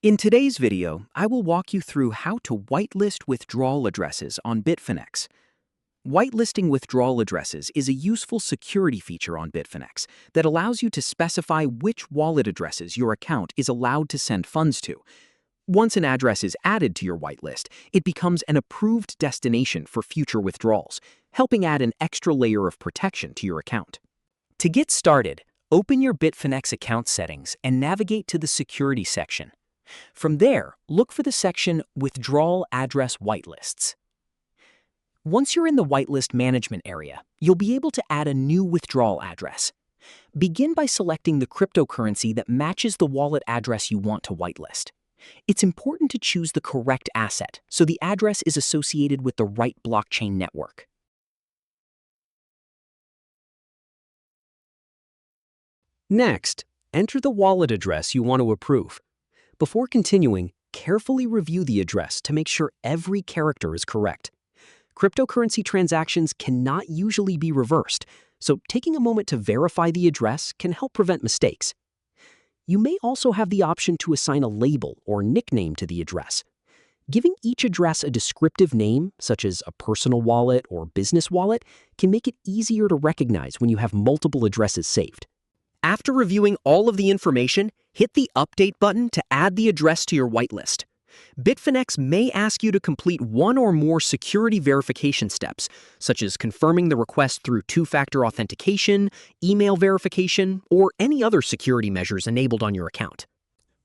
In today's video, I will walk you through how to whitelist withdrawal addresses on Bitfinex. Whitelisting withdrawal addresses is a useful security feature on Bitfinex that allows you to specify which wallet addresses your account is allowed to send funds to. Once an address is added to your whitelist, it becomes an approved destination for future withdrawals, helping add an extra layer of protection to your account. To get started, open your Bitfinex account settings and navigate to the Security section. From there, look for the section Withdrawal Address Whitelists. Once you're in the whitelist management area, you'll be able to add a new withdrawal address. Begin by selecting the cryptocurrency that matches the wallet address you want to whitelist. It's important to choose the correct asset so the address is associated with the right blockchain network. Next, enter the wallet address you want to approve. Before continuing, carefully review the address to make sure every character is correct. Cryptocurrency transactions cannot usually be reversed, so taking a moment to verify the address can help prevent mistakes. You may also have the option to assign a label or nickname to the address. Giving each address a descriptive name, such as a personal wallet or business wallet, can make it easier to recognize when you have multiple addresses saved. After reviewing all of the information, hit the Update button to add the address to your whitelist. Bitfinex may ask you to complete one or more security verification steps, such as confirming the request through two-factor authentication, email verification, or any other security measures enabled on your account.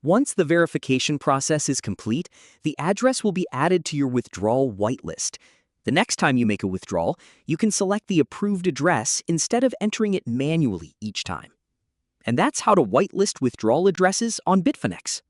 Once the verification process is complete, the address will be added to your withdrawal whitelist. The next time you make a withdrawal, you can select the approved address instead of entering it manually each time. And that's how to whitelist withdrawal addresses on Bitfinex.